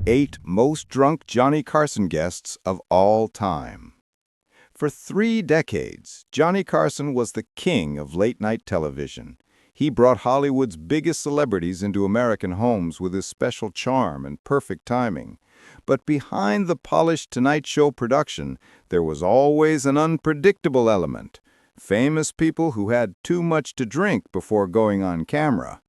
8 most drunk Johnny Carson guests of all time. For 3 decades, Johnny Carson was the king of late-night television. He brought Hollywood's biggest celebrities into American homes with his special charm and perfect timing. But behind the polished Tonight Show production, there was always an unpredictable element. Famous people who had too much to drink before going on camera.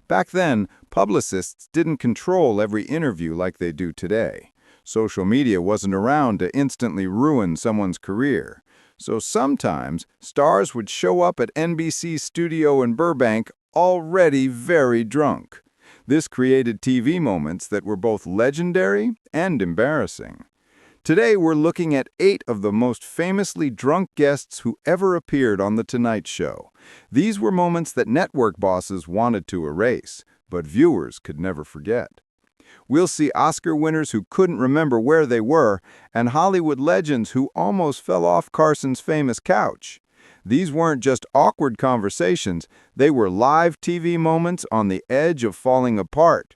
Back then, publicists didn't control every interview like they do today. Social media wasn't around to instantly ruin someone's career. So sometimes, stars would show up at NBC's studio in Burbank already very drunk. This created TV moments that were both legendary and embarrassing. Today, we're looking at 8 of the most famously drunk guests who ever appeared on The Tonight Show. These were moments that network bosses wanted to erase, but viewers could never forget. We'll see Oscar winners who couldn't remember where they were, and Hollywood legends who almost fell off Carson's famous couch. These weren't just awkward conversations, they were live TV moments on the edge of falling apart.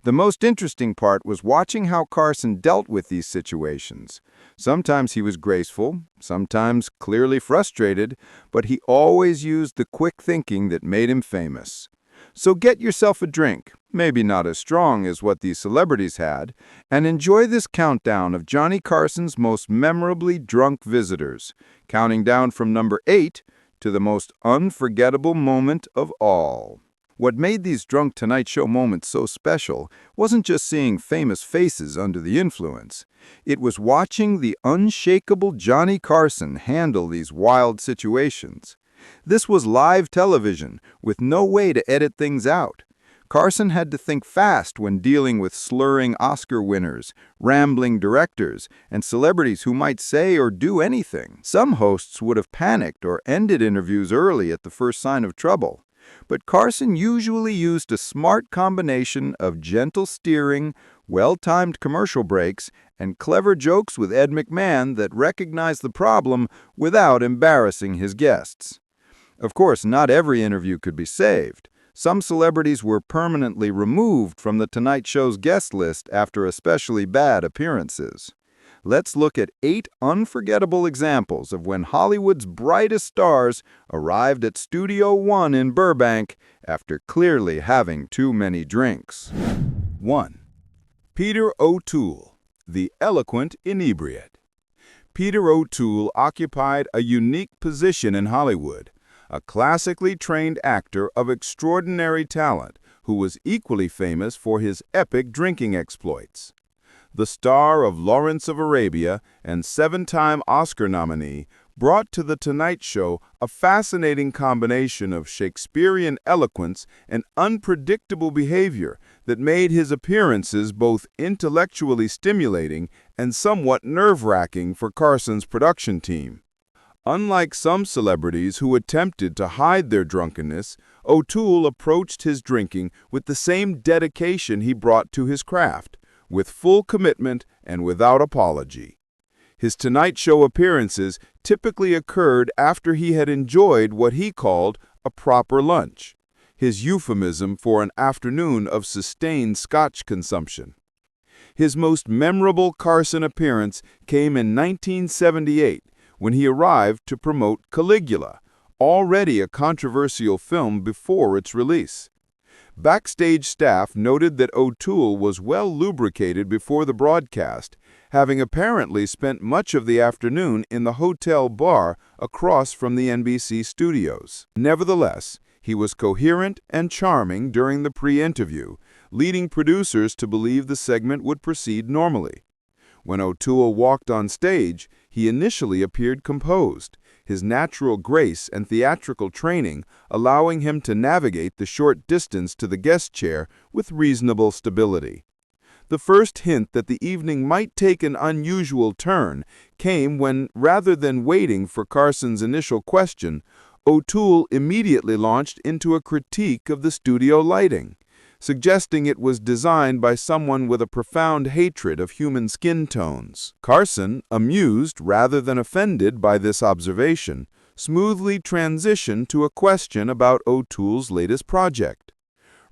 The most interesting part was watching how Carson dealt with these situations. Sometimes he was graceful, sometimes clearly frustrated, but he always used the quick thinking that made him famous. So get yourself a drink, maybe not as strong as what these celebrities had, and enjoy this countdown of Johnny Carson's most memorably drunk visitors, counting down from number 8 to the most unforgettable moment of all. What made these drunk Tonight Show moments so special wasn't just seeing famous faces under the influence. It was watching the unshakable Johnny Carson handle these wild situations. This was live television, with no way to edit things out. Carson had to think fast when dealing with slurring Oscar winners, rambling directors, and celebrities who might say or do anything. Some hosts would have panicked or ended interviews early at the first sign of trouble. But Carson usually used a smart combination of gentle steering, well-timed commercial breaks, and clever jokes with Ed McMahon that recognized the problem without embarrassing his guests. Of course, not every interview could be saved. Some celebrities were permanently removed from The Tonight Show's guest list after especially bad appearances. Let's look at 8 unforgettable examples of when Hollywood's brightest stars arrived at Studio One in Burbank after clearly having too many drinks. 1. Peter O'Toole, the eloquent inebriate. Peter O'Toole occupied a unique position in Hollywood, a classically trained actor of extraordinary talent who was equally famous for his epic drinking exploits. The star of Lawrence of Arabia and 7-time Oscar nominee brought to The Tonight Show a fascinating combination of Shakespearean eloquence and unpredictable behavior that made his appearances both intellectually stimulating and somewhat nerve-wracking for Carson's production team. Unlike some celebrities who attempted to hide their drunkenness, O'Toole approached his drinking with the same dedication he brought to his craft, with full commitment and without apology. His Tonight Show appearances typically occurred after he had enjoyed what he called a proper lunch, his euphemism for an afternoon of sustained Scotch consumption. His most memorable Carson appearance came in 1978 when he arrived to promote Caligula, already a controversial film before its release. Backstage staff noted that O'Toole was well lubricated before the broadcast, having apparently spent much of the afternoon in the hotel bar across from the NBC studios. Nevertheless, he was coherent and charming during the pre-interview, leading producers to believe the segment would proceed normally. When O'Toole walked on stage, he initially appeared composed, his natural grace and theatrical training allowing him to navigate the short distance to the guest chair with reasonable stability. The first hint that the evening might take an unusual turn came when, rather than waiting for Carson's initial question, O'Toole immediately launched into a critique of the studio lighting, suggesting it was designed by someone with a profound hatred of human skin tones. Carson, amused rather than offended by this observation, smoothly transitioned to a question about O'Toole's latest project.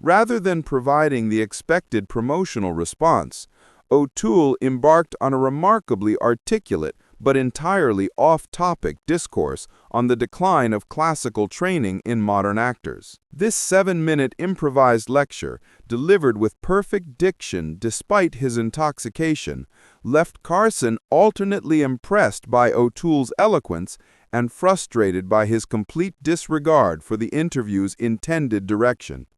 Rather than providing the expected promotional response, O'Toole embarked on a remarkably articulate but entirely off-topic discourse on the decline of classical training in modern actors. This 7-minute improvised lecture, delivered with perfect diction despite his intoxication, left Carson alternately impressed by O'Toole's eloquence and frustrated by his complete disregard for the interview's intended direction.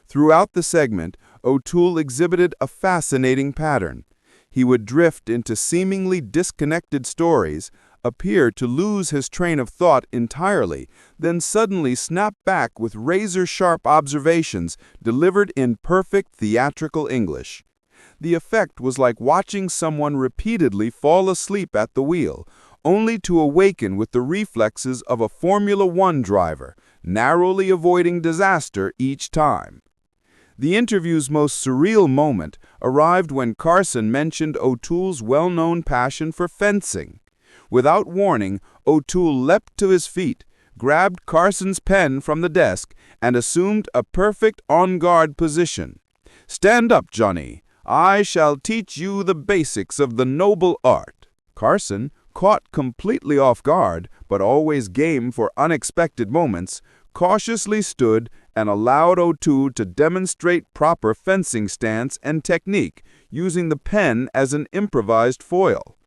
Throughout the segment, O'Toole exhibited a fascinating pattern. He would drift into seemingly disconnected stories, appear to lose his train of thought entirely, then suddenly snap back with razor-sharp observations delivered in perfect theatrical English. The effect was like watching someone repeatedly fall asleep at the wheel, only to awaken with the reflexes of a Formula One driver, narrowly avoiding disaster each time. The interview's most surreal moment arrived when Carson mentioned O'Toole's well-known passion for fencing. Without warning, O'Toole leapt to his feet, grabbed Carson's pen from the desk, and assumed a perfect on-guard position. "Stand up, Johnny. I shall teach you the basics of the noble art." Carson, caught completely off guard, but always game for unexpected moments, cautiously stood and allowed O'Toole to demonstrate proper fencing stance and technique, using the pen as an improvised foil.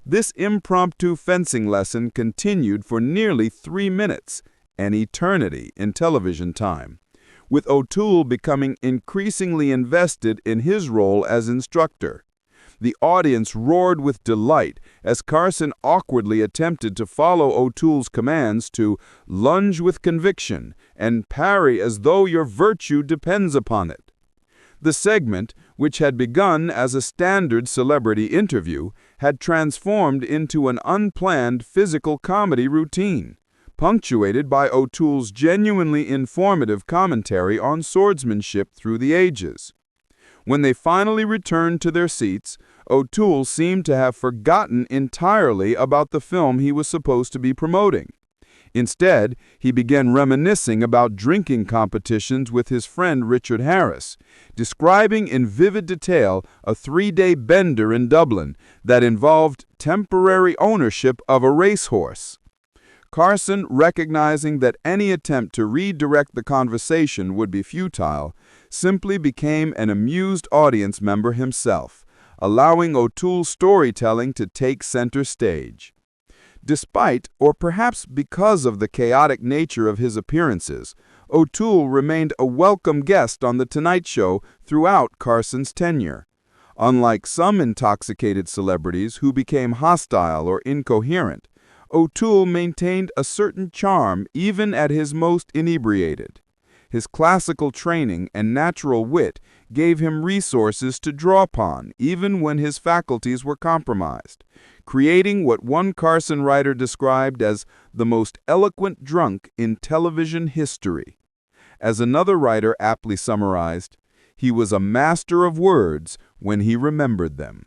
This impromptu fencing lesson continued for nearly 3 minutes, an eternity in television time, with O'Toole becoming increasingly invested in his role as instructor. The audience roared with delight as Carson awkwardly attempted to follow O'Toole's commands to lunge with conviction and parry as though your virtue depends upon it. The segment, which had begun as a standard celebrity interview, had transformed into an unplanned physical comedy routine, punctuated by O'Toole's genuinely informative commentary on swordsmanship through the ages. When they finally returned to their seats, O'Toole seemed to have forgotten entirely about the film he was supposed to be promoting. Instead, he began reminiscing about drinking competitions with his friend Richard Harris, describing in vivid detail a 3-day bender in Dublin that involved temporary ownership of a racehorse. Carson, recognizing that any attempt to redirect the conversation would be futile, simply became an amused audience member himself, allowing O'Toole's storytelling to take center stage. Despite, or perhaps because of the chaotic nature of his appearances, O'Toole remained a welcome guest on The Tonight Show throughout Carson's tenure. Unlike some intoxicated celebrities who became hostile or incoherent, O'Toole maintained a certain charm even at his most inebriated. His classical training and natural wit gave him resources to draw upon even when his faculties were compromised, creating what one Carson writer described as the most eloquent drunk in television history. As another writer aptly summarized, he was a master of words when he remembered them.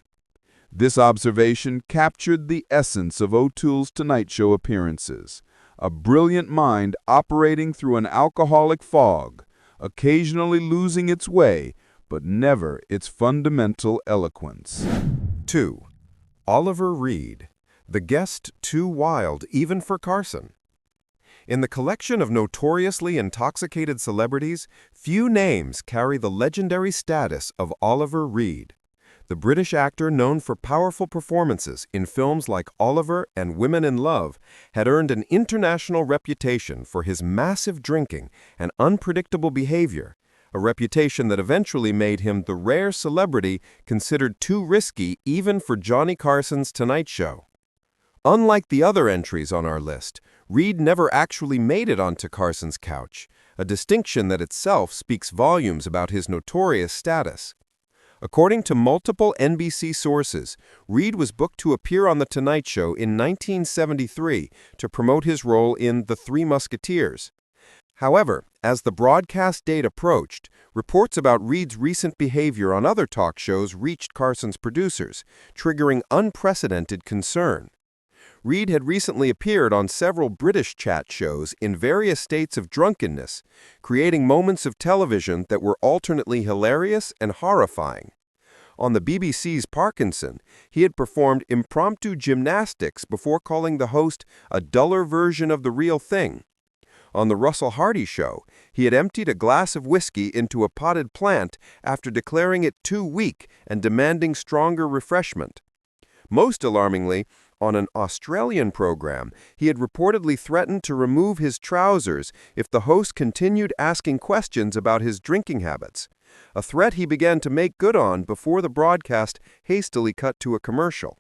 This observation captured the essence of O'Toole's Tonight Show appearances, a brilliant mind operating through an alcoholic fog, occasionally losing its way, but never its fundamental eloquence. 2. Oliver Reed, the guest too wild even for Carson. In the collection of notoriously intoxicated celebrities, few names carry the legendary status of Oliver Reed. The British actor, known for powerful performances in films like Oliver and Women in Love, had earned an international reputation for his massive drinking and unpredictable behavior, a reputation that eventually made him the rare celebrity considered too risky even for Johnny Carson's Tonight Show. Unlike the other entries on our list, Reed never actually made it onto Carson's couch, a distinction that itself speaks volumes about his notorious status. According to multiple NBC sources, Reed was booked to appear on The Tonight Show in 1973 to promote his role in The Three Musketeers. However, as the broadcast date approached, reports about Reed's recent behavior on other talk shows reached Carson's producers, triggering unprecedented concern. Reed had recently appeared on several British chat shows in various states of drunkenness, creating moments of television that were alternately hilarious and horrifying. On the BBC's Parkinson, he had performed impromptu gymnastics before calling the host a duller version of the real thing. On the Russell Hardy Show, he had emptied a glass of whiskey into a potted plant after declaring it too weak and demanding stronger refreshment. Most alarmingly, on an Australian program, he had reportedly threatened to remove his trousers if the host continued asking questions about his drinking habits, a threat he began to make good on before the broadcast hastily cut to a commercial.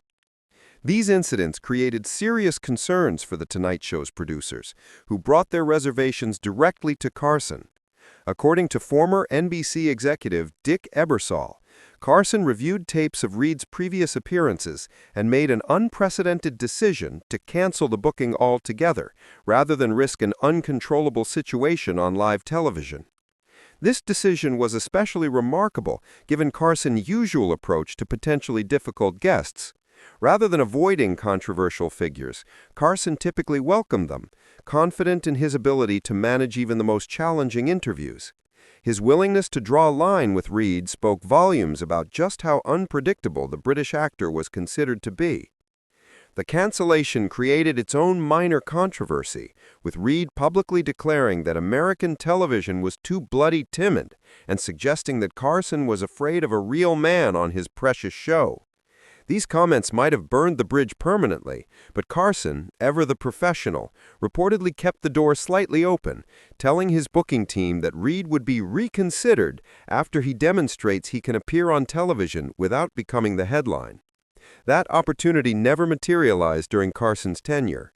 These incidents created serious concerns for The Tonight Show's producers, who brought their reservations directly to Carson. According to former NBC executive Dick Ebersol, Carson reviewed tapes of Reed's previous appearances and made an unprecedented decision to cancel the booking altogether, rather than risk an uncontrollable situation on live television. This decision was especially remarkable given Carson's usual approach to potentially difficult guests. Rather than avoiding controversial figures, Carson typically welcomed them, confident in his ability to manage even the most challenging interviews. His willingness to draw a line with Reed spoke volumes about just how unpredictable the British actor was considered to be. The cancellation created its own minor controversy, with Reed publicly declaring that American television was too bloody timid and suggesting that Carson was afraid of a real man on his precious show. These comments might have burned the bridge permanently, but Carson, ever the professional, reportedly kept the door slightly open, telling his booking team that Reed would be reconsidered after he demonstrates he can appear on television without becoming the headline. That opportunity never materialized during Carson's tenure.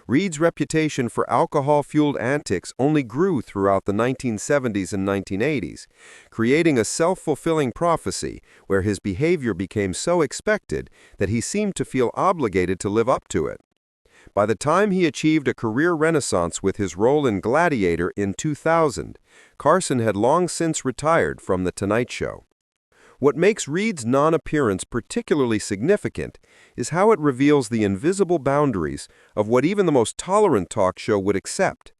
Reed's reputation for alcohol-fueled antics only grew throughout the 1970s and 1980s, creating a self-fulfilling prophecy where his behavior became so expected that he seemed to feel obligated to live up to it. By the time he achieved a career renaissance with his role in Gladiator in 2000, Carson had long since retired from The Tonight Show. What makes Reed's non-appearance particularly significant is how it reveals the invisible boundaries of what even the most tolerant talk show would accept.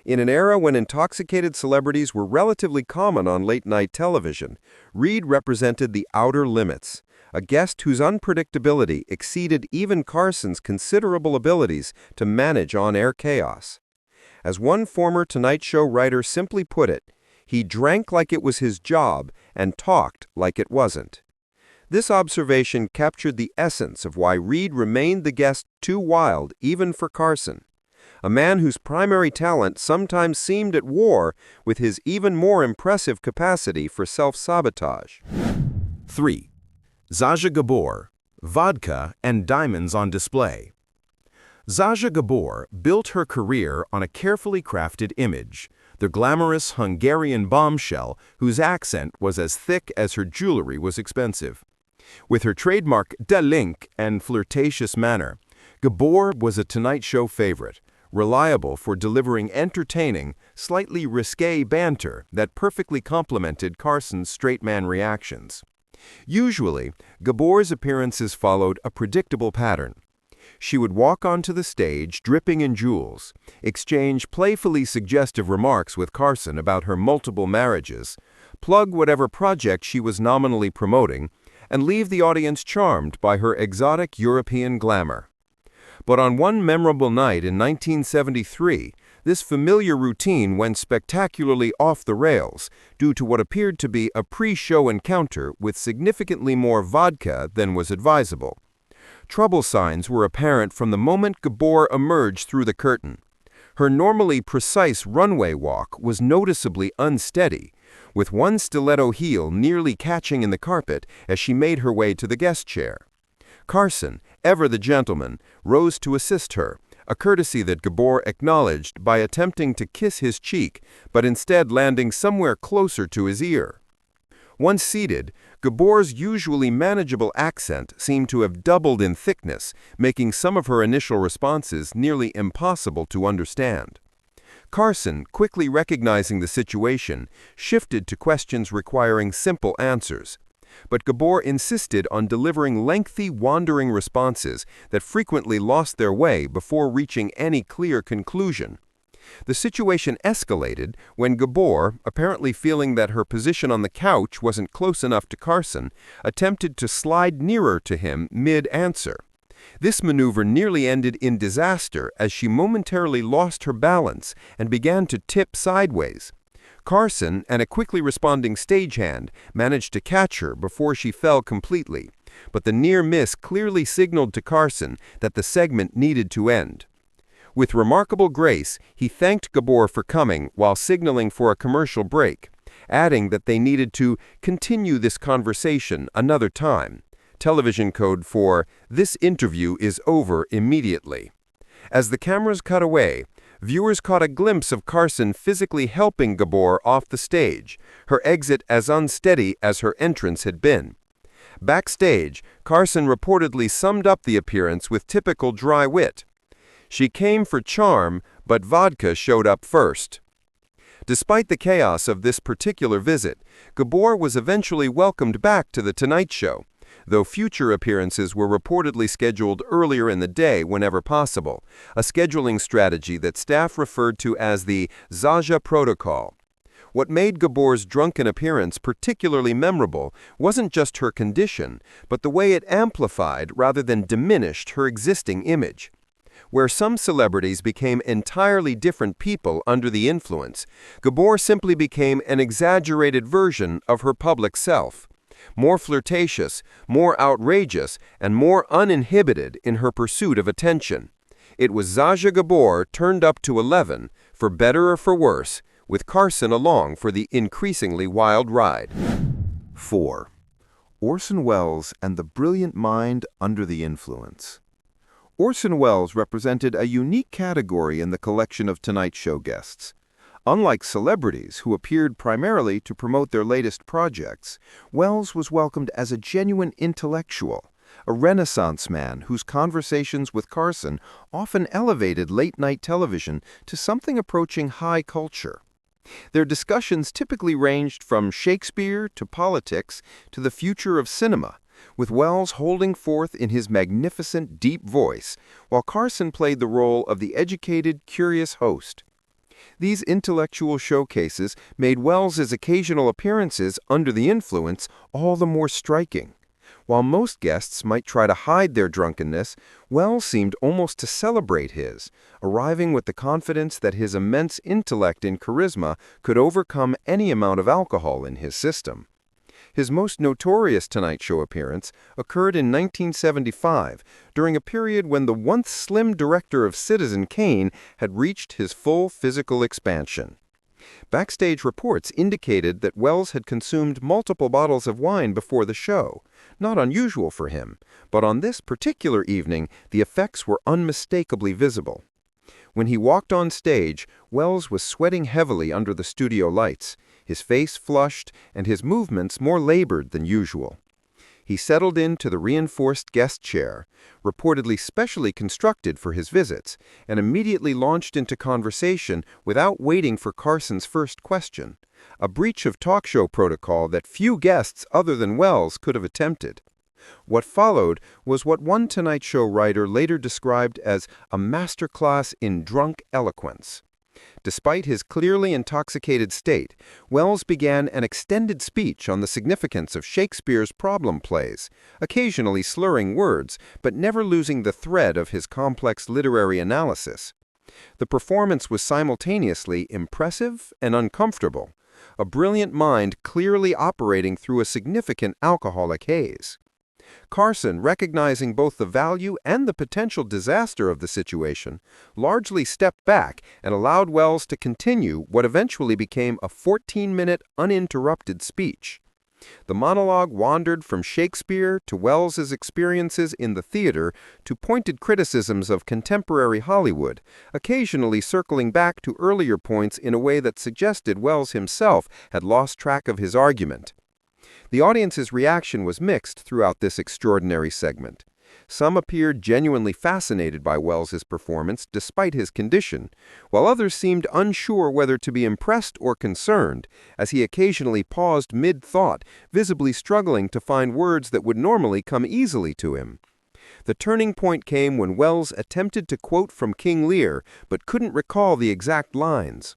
In an era when intoxicated celebrities were relatively common on late-night television, Reed represented the outer limits, a guest whose unpredictability exceeded even Carson's considerable abilities to manage on-air chaos. As one former Tonight Show writer simply put it, he drank like it was his job and talked like it wasn't. This observation captured the essence of why Reed remained the guest too wild even for Carson, a man whose primary talent sometimes seemed at war with his even more impressive capacity for self-sabotage. 3. Zsa Zsa Gabor, vodka and diamonds on display. Zsa Zsa Gabor built her career on a carefully crafted image, the glamorous Hungarian bombshell whose accent was as thick as her jewelry was expensive. With her trademark link and flirtatious manner, Gabor was a Tonight Show favorite, reliable for delivering entertaining, slightly risque banter that perfectly complemented Carson's straight-man reactions. Usually, Gabor's appearances followed a predictable pattern. She would walk onto the stage dripping in jewels, exchange playfully suggestive remarks with Carson about her multiple marriages, plug whatever project she was nominally promoting, and leave the audience charmed by her exotic European glamour. But on one memorable night in 1973, this familiar routine went spectacularly off the rails due to what appeared to be a pre-show encounter with significantly more vodka than was advisable. Trouble signs were apparent from the moment Gabor emerged through the curtain. Her normally precise runway walk was noticeably unsteady, with one stiletto heel nearly catching in the carpet as she made her way to the guest chair. Carson, ever the gentleman, rose to assist her, a courtesy that Gabor acknowledged by attempting to kiss his cheek, but instead landing somewhere closer to his ear. Once seated, Gabor's usually manageable accent seemed to have doubled in thickness, making some of her initial responses nearly impossible to understand. Carson, quickly recognizing the situation, shifted to questions requiring simple answers. But Gabor insisted on delivering lengthy, wandering responses that frequently lost their way before reaching any clear conclusion. The situation escalated when Gabor, apparently feeling that her position on the couch wasn't close enough to Carson, attempted to slide nearer to him mid-answer. This maneuver nearly ended in disaster as she momentarily lost her balance and began to tip sideways. Carson and a quickly responding stagehand managed to catch her before she fell completely, but the near miss clearly signaled to Carson that the segment needed to end. With remarkable grace, he thanked Gabor for coming while signaling for a commercial break, adding that they needed to continue this conversation another time. Television code for "This interview is over immediately." As the cameras cut away, viewers caught a glimpse of Carson physically helping Gabor off the stage, her exit as unsteady as her entrance had been. Backstage, Carson reportedly summed up the appearance with typical dry wit. "She came for charm, but vodka showed up first." Despite the chaos of this particular visit, Gabor was eventually welcomed back to The Tonight Show, though future appearances were reportedly scheduled earlier in the day whenever possible, a scheduling strategy that staff referred to as the Zsa Zsa protocol. What made Gabor's drunken appearance particularly memorable wasn't just her condition, but the way it amplified rather than diminished her existing image. Where some celebrities became entirely different people under the influence, Gabor simply became an exaggerated version of her public self, more flirtatious, more outrageous, and more uninhibited in her pursuit of attention. It was Zsa Zsa Gabor turned up to 11, for better or for worse, with Carson along for the increasingly wild ride. 4. Orson Welles and the brilliant mind under the influence. Orson Welles represented a unique category in the collection of Tonight Show guests. Unlike celebrities who appeared primarily to promote their latest projects, Welles was welcomed as a genuine intellectual, a Renaissance man whose conversations with Carson often elevated late-night television to something approaching high culture. Their discussions typically ranged from Shakespeare to politics to the future of cinema, with Welles holding forth in his magnificent, deep voice, while Carson played the role of the educated, curious host. These intellectual showcases made Welles's occasional appearances under the influence all the more striking. While most guests might try to hide their drunkenness, Welles seemed almost to celebrate his, arriving with the confidence that his immense intellect and charisma could overcome any amount of alcohol in his system. His most notorious Tonight Show appearance occurred in 1975, during a period when the once slim director of Citizen Kane had reached his full physical expansion. Backstage reports indicated that Welles had consumed multiple bottles of wine before the show, not unusual for him, but on this particular evening the effects were unmistakably visible. When he walked on stage, Welles was sweating heavily under the studio lights, his face flushed and his movements more labored than usual. He settled into the reinforced guest chair, reportedly specially constructed for his visits, and immediately launched into conversation without waiting for Carson's first question, a breach of talk show protocol that few guests other than Welles could have attempted. What followed was what one Tonight Show writer later described as a masterclass in drunk eloquence. Despite his clearly intoxicated state, Welles began an extended speech on the significance of Shakespeare's problem plays, occasionally slurring words, but never losing the thread of his complex literary analysis. The performance was simultaneously impressive and uncomfortable, a brilliant mind clearly operating through a significant alcoholic haze. Carson, recognizing both the value and the potential disaster of the situation, largely stepped back and allowed Welles to continue what eventually became a 14-minute uninterrupted speech. The monologue wandered from Shakespeare to Welles's experiences in the theater to pointed criticisms of contemporary Hollywood, occasionally circling back to earlier points in a way that suggested Welles himself had lost track of his argument. The audience's reaction was mixed throughout this extraordinary segment. Some appeared genuinely fascinated by Welles's performance despite his condition, while others seemed unsure whether to be impressed or concerned, as he occasionally paused mid-thought, visibly struggling to find words that would normally come easily to him. The turning point came when Welles attempted to quote from King Lear, but couldn't recall the exact lines.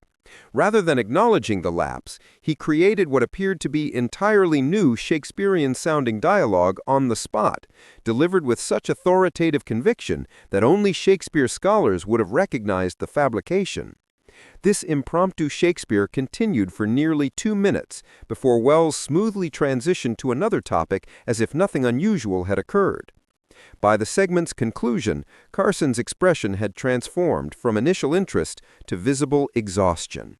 Rather than acknowledging the lapse, he created what appeared to be entirely new Shakespearean-sounding dialogue on the spot, delivered with such authoritative conviction that only Shakespeare scholars would have recognized the fabrication. This impromptu Shakespeare continued for nearly 2 minutes before Welles smoothly transitioned to another topic as if nothing unusual had occurred. By the segment's conclusion, Carson's expression had transformed from initial interest to visible exhaustion.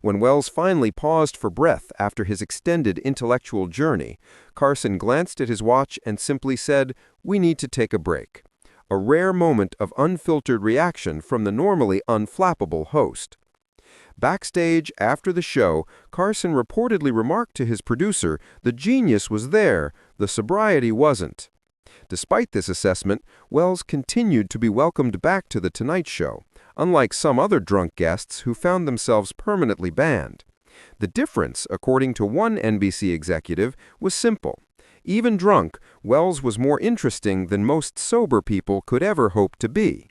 When Welles finally paused for breath after his extended intellectual journey, Carson glanced at his watch and simply said, "We need to take a break." A rare moment of unfiltered reaction from the normally unflappable host. Backstage, after the show, Carson reportedly remarked to his producer, "The genius was there, the sobriety wasn't." Despite this assessment, Welles continued to be welcomed back to The Tonight Show, unlike some other drunk guests who found themselves permanently banned. The difference, according to one NBC executive, was simple. Even drunk, Welles was more interesting than most sober people could ever hope to be.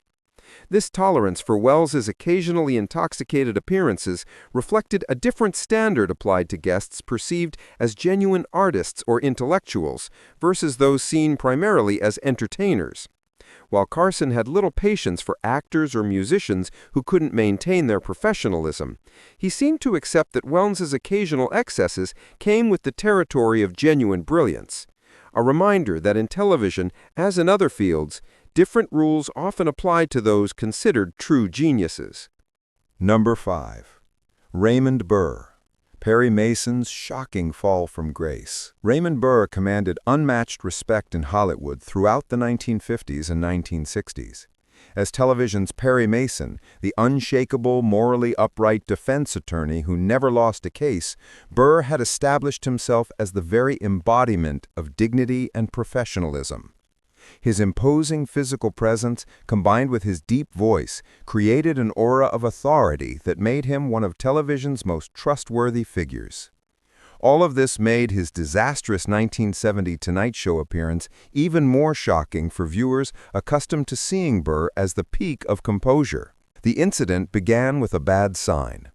This tolerance for Welles's occasionally intoxicated appearances reflected a different standard applied to guests perceived as genuine artists or intellectuals versus those seen primarily as entertainers. While Carson had little patience for actors or musicians who couldn't maintain their professionalism, he seemed to accept that Welles's occasional excesses came with the territory of genuine brilliance. A reminder that in television, as in other fields, different rules often apply to those considered true geniuses. Number 5. Raymond Burr. Perry Mason's shocking fall from grace. Raymond Burr commanded unmatched respect in Hollywood throughout the 1950s and 1960s. As television's Perry Mason, the unshakable, morally upright defense attorney who never lost a case, Burr had established himself as the very embodiment of dignity and professionalism. His imposing physical presence, combined with his deep voice, created an aura of authority that made him one of television's most trustworthy figures. All of this made his disastrous 1970 Tonight Show appearance even more shocking for viewers accustomed to seeing Burr as the peak of composure. The incident began with a bad sign.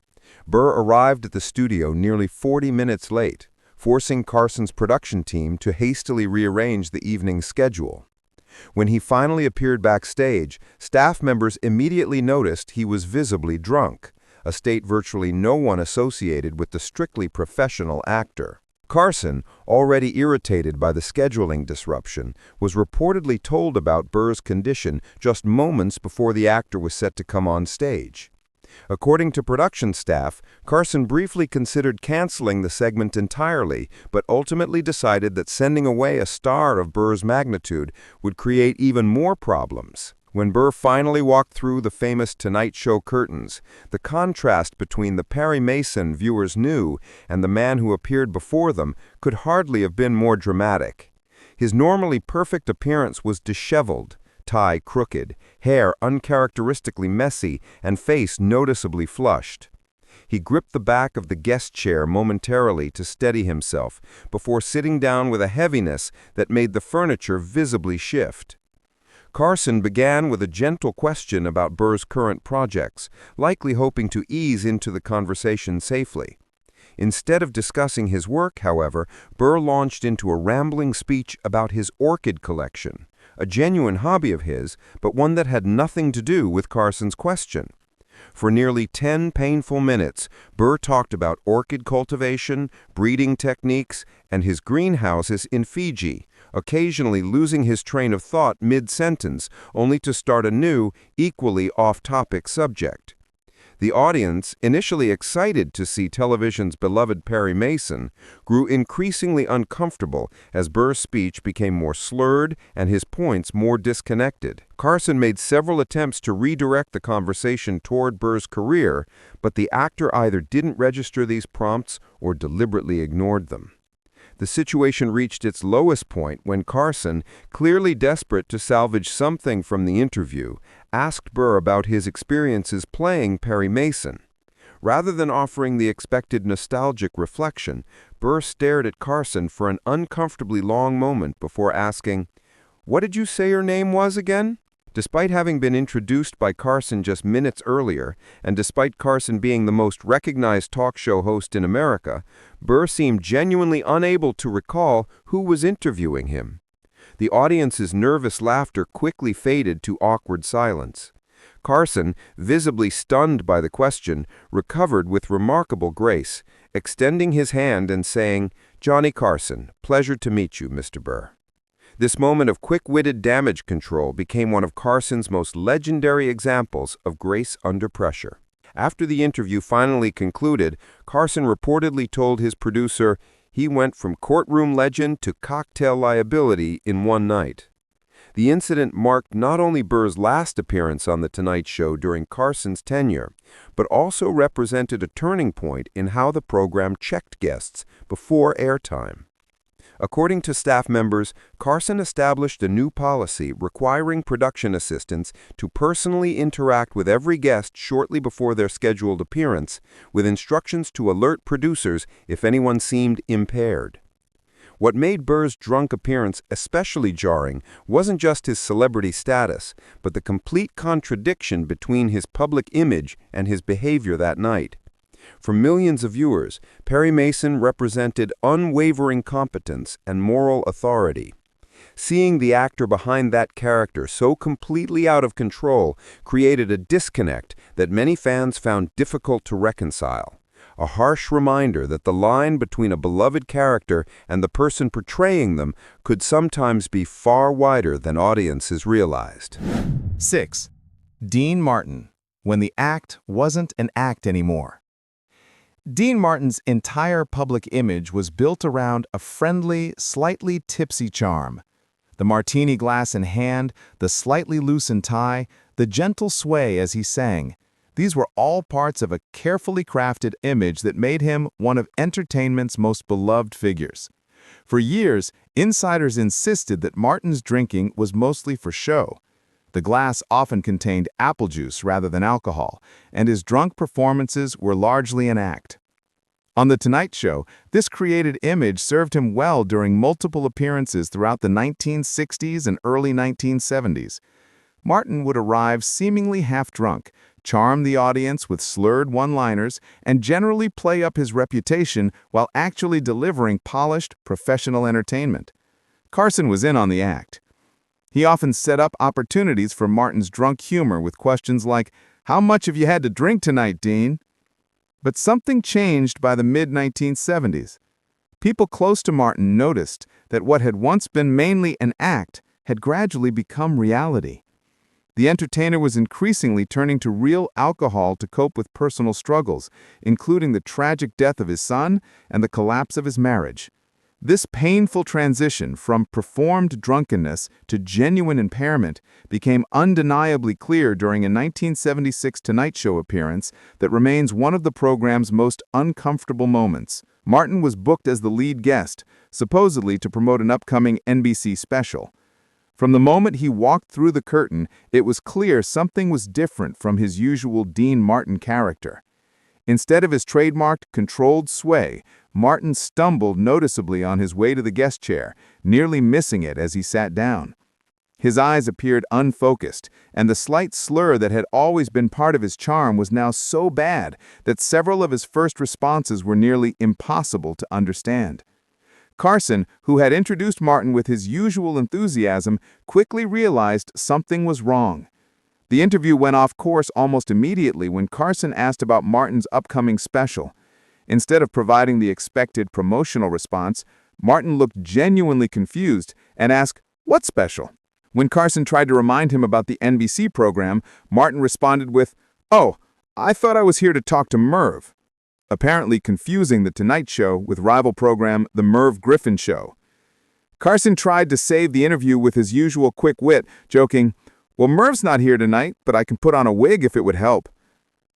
Burr arrived at the studio nearly 40 minutes late, forcing Carson's production team to hastily rearrange the evening's schedule. When he finally appeared backstage, staff members immediately noticed he was visibly drunk, a state virtually no one associated with the strictly professional actor. Carson, already irritated by the scheduling disruption, was reportedly told about Burr's condition just moments before the actor was set to come on stage. According to production staff, Carson briefly considered canceling the segment entirely, but ultimately decided that sending away a star of Burr's magnitude would create even more problems. When Burr finally walked through the famous Tonight Show curtains, the contrast between the Perry Mason viewers knew and the man who appeared before them could hardly have been more dramatic. His normally perfect appearance was disheveled, tie crooked, hair uncharacteristically messy, and face noticeably flushed. He gripped the back of the guest chair momentarily to steady himself, before sitting down with a heaviness that made the furniture visibly shift. Carson began with a gentle question about Burr's current projects, likely hoping to ease into the conversation safely. Instead of discussing his work, however, Burr launched into a rambling speech about his orchid collection, a genuine hobby of his, but one that had nothing to do with Carson's question. For nearly 10 painful minutes, Burr talked about orchid cultivation, breeding techniques, and his greenhouses in Fiji, occasionally losing his train of thought mid-sentence, only to start a new, equally off-topic subject. The audience, initially excited to see television's beloved Perry Mason, grew increasingly uncomfortable as Burr's speech became more slurred and his points more disconnected. Carson made several attempts to redirect the conversation toward Burr's career, but the actor either didn't register these prompts or deliberately ignored them. The situation reached its lowest point when Carson, clearly desperate to salvage something from the interview, asked Burr about his experiences playing Perry Mason. Rather than offering the expected nostalgic reflection, Burr stared at Carson for an uncomfortably long moment before asking, "What did you say your name was again?" Despite having been introduced by Carson just minutes earlier, and despite Carson being the most recognized talk show host in America, Burr seemed genuinely unable to recall who was interviewing him. The audience's nervous laughter quickly faded to awkward silence. Carson, visibly stunned by the question, recovered with remarkable grace, extending his hand and saying, "Johnny Carson, pleasure to meet you, Mr. Burr." This moment of quick-witted damage control became one of Carson's most legendary examples of grace under pressure. After the interview finally concluded, Carson reportedly told his producer he went from courtroom legend to cocktail liability in one night. The incident marked not only Burr's last appearance on The Tonight Show during Carson's tenure, but also represented a turning point in how the program checked guests before airtime. According to staff members, Carson established a new policy requiring production assistants to personally interact with every guest shortly before their scheduled appearance, with instructions to alert producers if anyone seemed impaired. What made Burr's drunk appearance especially jarring wasn't just his celebrity status, but the complete contradiction between his public image and his behavior that night. For millions of viewers, Perry Mason represented unwavering competence and moral authority. Seeing the actor behind that character so completely out of control created a disconnect that many fans found difficult to reconcile. A harsh reminder that the line between a beloved character and the person portraying them could sometimes be far wider than audiences realized. 6. Dean Martin, when the act wasn't an act anymore. Dean Martin's entire public image was built around a friendly, slightly tipsy charm. The martini glass in hand, the slightly loosened tie, the gentle sway as he sang. These were all parts of a carefully crafted image that made him one of entertainment's most beloved figures. For years, insiders insisted that Martin's drinking was mostly for show. The glass often contained apple juice rather than alcohol, and his drunk performances were largely an act. On The Tonight Show, this created image served him well during multiple appearances throughout the 1960s and early 1970s. Martin would arrive seemingly half-drunk, charm the audience with slurred one-liners, and generally play up his reputation while actually delivering polished, professional entertainment. Carson was in on the act. He often set up opportunities for Martin's drunk humor with questions like, "How much have you had to drink tonight, Dean?" But something changed by the mid-1970s. People close to Martin noticed that what had once been mainly an act had gradually become reality. The entertainer was increasingly turning to real alcohol to cope with personal struggles, including the tragic death of his son and the collapse of his marriage. This painful transition from performed drunkenness to genuine impairment became undeniably clear during a 1976 Tonight Show appearance that remains one of the program's most uncomfortable moments. Martin was booked as the lead guest, supposedly to promote an upcoming NBC special. From the moment he walked through the curtain, it was clear something was different from his usual Dean Martin character. Instead of his trademarked, controlled sway, Martin stumbled noticeably on his way to the guest chair, nearly missing it as he sat down. His eyes appeared unfocused, and the slight slur that had always been part of his charm was now so bad that several of his first responses were nearly impossible to understand. Carson, who had introduced Martin with his usual enthusiasm, quickly realized something was wrong. The interview went off course almost immediately when Carson asked about Martin's upcoming special. Instead of providing the expected promotional response, Martin looked genuinely confused and asked, "What special?" When Carson tried to remind him about the NBC program, Martin responded with, "Oh, I thought I was here to talk to Merv," apparently confusing The Tonight Show with rival program The Merv Griffin Show. Carson tried to save the interview with his usual quick wit, joking, "Well, Merv's not here tonight, but I can put on a wig if it would help."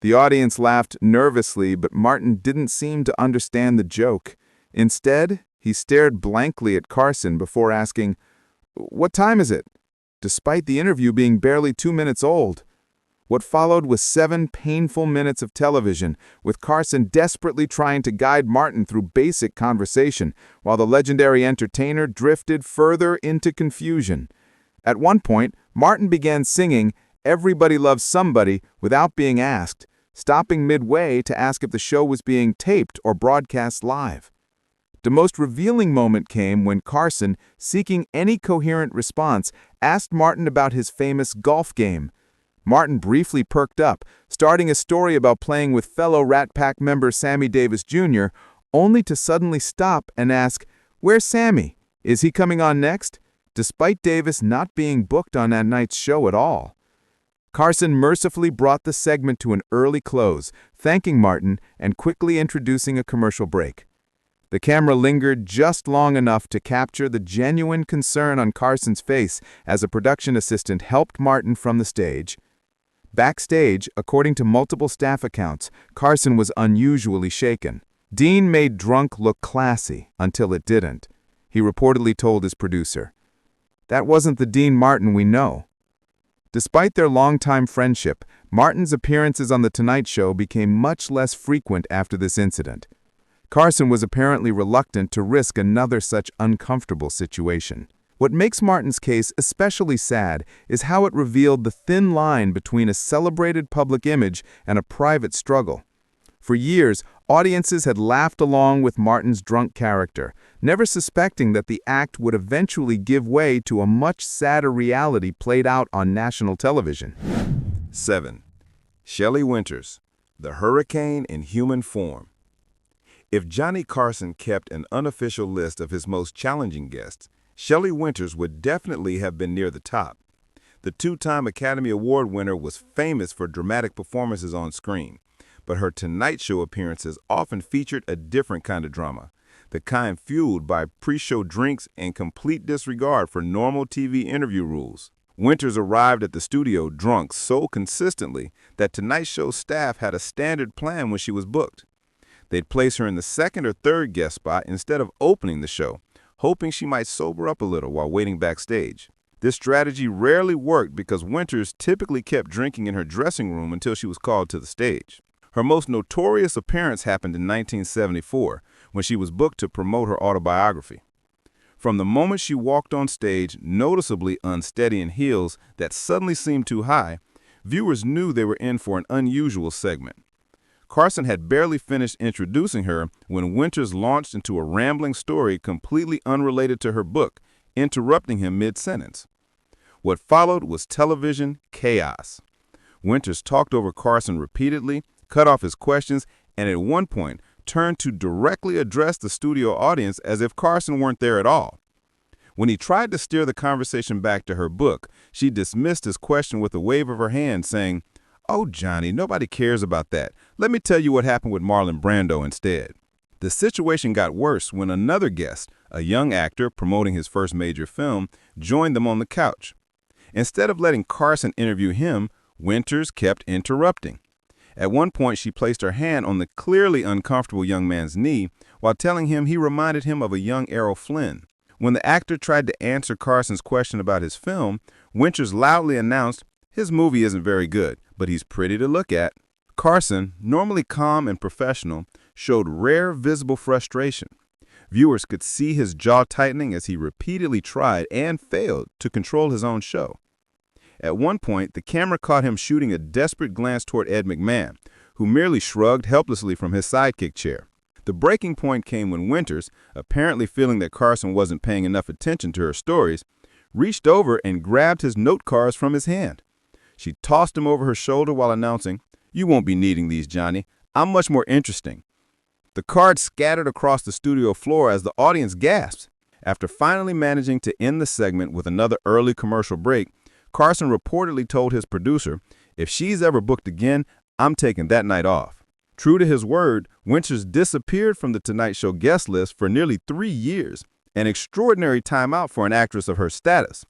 The audience laughed nervously, but Martin didn't seem to understand the joke. Instead, He stared blankly at Carson before asking, "What time is it?" despite the interview being barely 2 minutes old. What followed was 7 painful minutes of television, with Carson desperately trying to guide Martin through basic conversation, while the legendary entertainer drifted further into confusion. At one point, Martin began singing "Everybody Loves Somebody" without being asked, stopping midway to ask if the show was being taped or broadcast live. The most revealing moment came when Carson, seeking any coherent response, asked Martin about his famous golf game. Martin briefly perked up, starting a story about playing with fellow Rat Pack member Sammy Davis Jr., only to suddenly stop and ask, "Where's Sammy? Is he coming on next?" despite Davis not being booked on that night's show at all. Carson mercifully brought the segment to an early close, thanking Martin and quickly introducing a commercial break. The camera lingered just long enough to capture the genuine concern on Carson's face as a production assistant helped Martin from the stage. Backstage, according to multiple staff accounts, Carson was unusually shaken. Dean made drunk look classy until it didn't. He reportedly told his producer, "That wasn't the Dean Martin we know." Despite their longtime friendship, Martin's appearances on The Tonight Show became much less frequent after this incident. Carson was apparently reluctant to risk another such uncomfortable situation. What makes Martin's case especially sad is how it revealed the thin line between a celebrated public image and a private struggle. For years, audiences had laughed along with Martin's drunk character, never suspecting that the act would eventually give way to a much sadder reality played out on national television. 7. Shelley Winters, the hurricane in human form. If Johnny Carson kept an unofficial list of his most challenging guests, Shelley Winters would definitely have been near the top. The 2-time Academy Award winner was famous for dramatic performances on screen, but her Tonight Show appearances often featured a different kind of drama, the kind fueled by pre-show drinks and complete disregard for normal TV interview rules. Winters arrived at the studio drunk so consistently that Tonight Show staff had a standard plan when she was booked. They'd place her in the second or third guest spot instead of opening the show, hoping she might sober up a little while waiting backstage. This strategy rarely worked because Winters typically kept drinking in her dressing room until she was called to the stage. Her most notorious appearance happened in 1974, when she was booked to promote her autobiography. From the moment she walked on stage, noticeably unsteady in heels that suddenly seemed too high, viewers knew they were in for an unusual segment. Carson had barely finished introducing her when Winters launched into a rambling story completely unrelated to her book, interrupting him mid-sentence. What followed was television chaos. Winters talked over Carson repeatedly, cut off his questions, and at one point turned to directly address the studio audience as if Carson weren't there at all. When he tried to steer the conversation back to her book, she dismissed his question with a wave of her hand, saying, "Oh, Johnny, nobody cares about that. Let me tell you what happened with Marlon Brando instead." The situation got worse when another guest, a young actor promoting his first major film, joined them on the couch. Instead of letting Carson interview him, Winters kept interrupting. At one point, she placed her hand on the clearly uncomfortable young man's knee while telling him he reminded him of a young Errol Flynn. When the actor tried to answer Carson's question about his film, Winters loudly announced, "His movie isn't very good, but he's pretty to look at." Carson, normally calm and professional, showed rare visible frustration. Viewers could see his jaw tightening as he repeatedly tried and failed to control his own show. At one point, the camera caught him shooting a desperate glance toward Ed McMahon, who merely shrugged helplessly from his sidekick chair. The breaking point came when Winters, apparently feeling that Carson wasn't paying enough attention to her stories, reached over and grabbed his note cards from his hand. She tossed him over her shoulder while announcing, "You won't be needing these, Johnny. I'm much more interesting." The cards scattered across the studio floor as the audience gasped. After finally managing to end the segment with another early commercial break, Carson reportedly told his producer, "If she's ever booked again, I'm taking that night off." True to his word, Winters disappeared from the Tonight Show guest list for nearly 3 years, an extraordinary timeout for an actress of her status.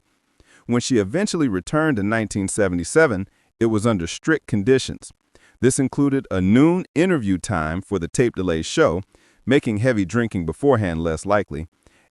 When she eventually returned in 1977, it was under strict conditions. This included a noon interview time for the tape delay show, making heavy drinking beforehand less likely,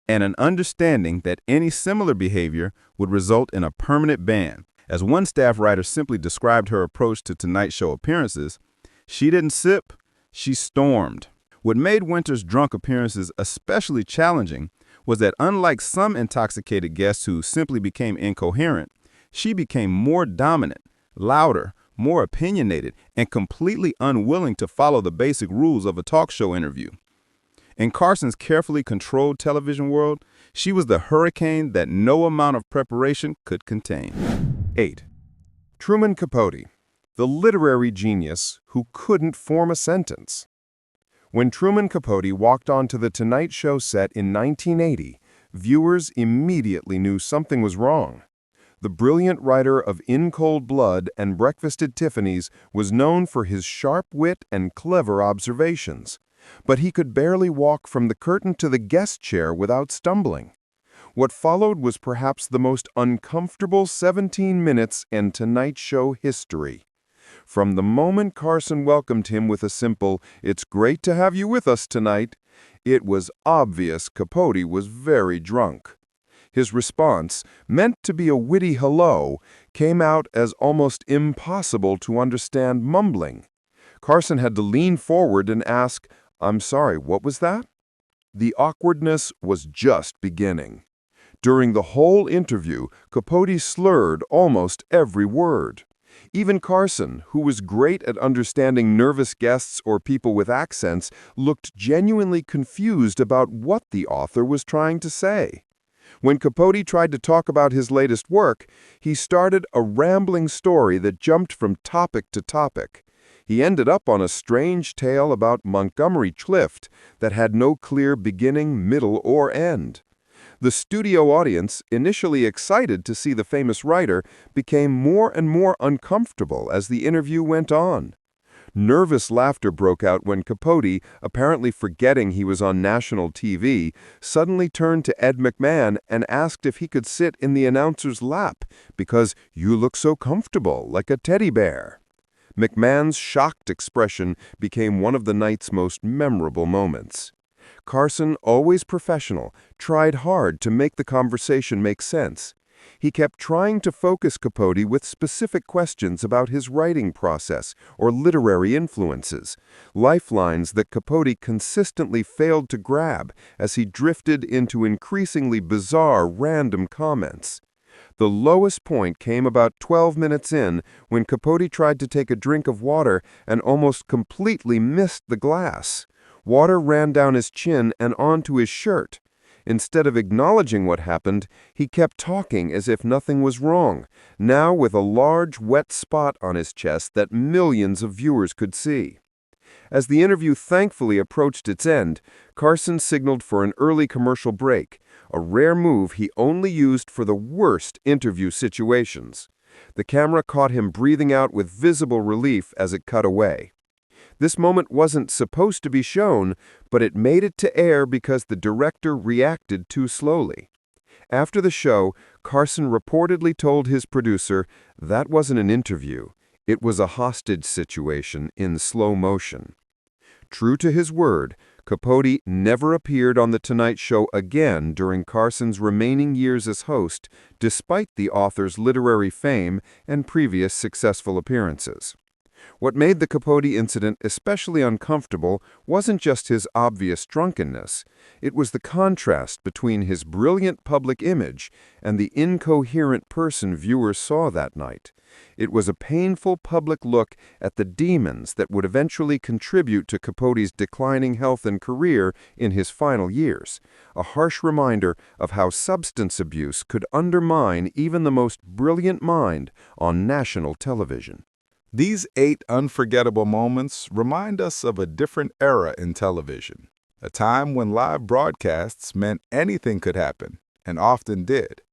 and an understanding that any similar behavior would result in a permanent ban. As one staff writer simply described her approach to Tonight Show appearances, she didn't sip, she stormed. What made Winters' drunk appearances especially challenging was that unlike some intoxicated guests who simply became incoherent, she became more dominant, louder, more opinionated, and completely unwilling to follow the basic rules of a talk show interview. In Carson's carefully controlled television world, she was the hurricane that no amount of preparation could contain. 8. Truman Capote, the literary genius who couldn't form a sentence. When Truman Capote walked onto the Tonight Show set in 1980, viewers immediately knew something was wrong. The brilliant writer of In Cold Blood and Breakfast at Tiffany's was known for his sharp wit and clever observations, but he could barely walk from the curtain to the guest chair without stumbling. What followed was perhaps the most uncomfortable 17 minutes in Tonight Show history. From the moment Carson welcomed him with a simple, "It's great to have you with us tonight," it was obvious Capote was very drunk. His response, meant to be a witty hello, came out as almost impossible to understand mumbling. Carson had to lean forward and ask, "I'm sorry, what was that?" The awkwardness was just beginning. During the whole interview, Capote slurred almost every word. Even Carson, who was great at understanding nervous guests or people with accents, looked genuinely confused about what the author was trying to say. When Capote tried to talk about his latest work, he started a rambling story that jumped from topic to topic. He ended up on a strange tale about Montgomery Clift that had no clear beginning, middle, or end. The studio audience, initially excited to see the famous writer, became more and more uncomfortable as the interview went on. Nervous laughter broke out when Capote, apparently forgetting he was on national TV, suddenly turned to Ed McMahon and asked if he could sit in the announcer's lap because "you look so comfortable, like a teddy bear." McMahon's shocked expression became one of the night's most memorable moments. Carson, always professional, tried hard to make the conversation make sense. He kept trying to focus Capote with specific questions about his writing process or literary influences, lifelines that Capote consistently failed to grab as he drifted into increasingly bizarre, random comments. The lowest point came about 12 minutes in when Capote tried to take a drink of water and almost completely missed the glass. Water ran down his chin and onto his shirt. Instead of acknowledging what happened, he kept talking as if nothing was wrong, now with a large, wet spot on his chest that millions of viewers could see. As the interview thankfully approached its end, Carson signaled for an early commercial break, a rare move he only used for the worst interview situations. The camera caught him breathing out with visible relief as it cut away. This moment wasn't supposed to be shown, but it made it to air because the director reacted too slowly. After the show, Carson reportedly told his producer, "That wasn't an interview. It was a hostage situation in slow motion." True to his word, Capote never appeared on The Tonight Show again during Carson's remaining years as host, despite the author's literary fame and previous successful appearances. What made the Capote incident especially uncomfortable wasn't just his obvious drunkenness. It was the contrast between his brilliant public image and the incoherent person viewers saw that night. It was a painful public look at the demons that would eventually contribute to Capote's declining health and career in his final years, a harsh reminder of how substance abuse could undermine even the most brilliant mind on national television. These 8 unforgettable moments remind us of a different era in television, a time when live broadcasts meant anything could happen, and often did.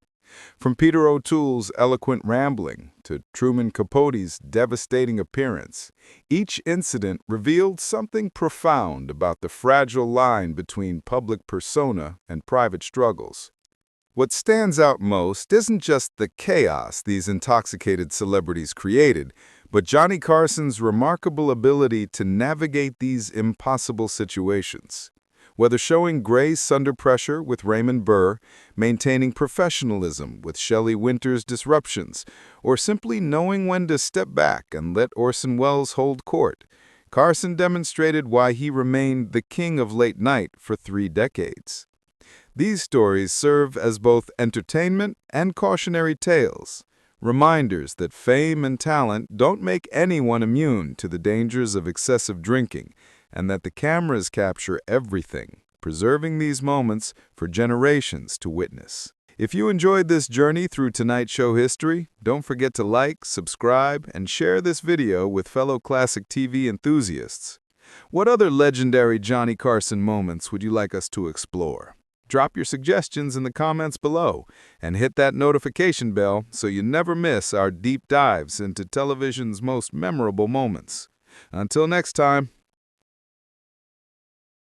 From Peter O'Toole's eloquent rambling to Truman Capote's devastating appearance, each incident revealed something profound about the fragile line between public persona and private struggles. What stands out most isn't just the chaos these intoxicated celebrities created, but Johnny Carson's remarkable ability to navigate these impossible situations. Whether showing grace under pressure with Raymond Burr, maintaining professionalism with Shelley Winters' disruptions, or simply knowing when to step back and let Orson Welles hold court, Carson demonstrated why he remained the king of late night for 3 decades. These stories serve as both entertainment and cautionary tales, reminders that fame and talent don't make anyone immune to the dangers of excessive drinking, and that the cameras capture everything, preserving these moments for generations to witness. If you enjoyed this journey through Tonight Show history, don't forget to like, subscribe, and share this video with fellow classic TV enthusiasts. What other legendary Johnny Carson moments would you like us to explore? Drop your suggestions in the comments below, and hit that notification bell so you never miss our deep dives into television's most memorable moments. Until next time,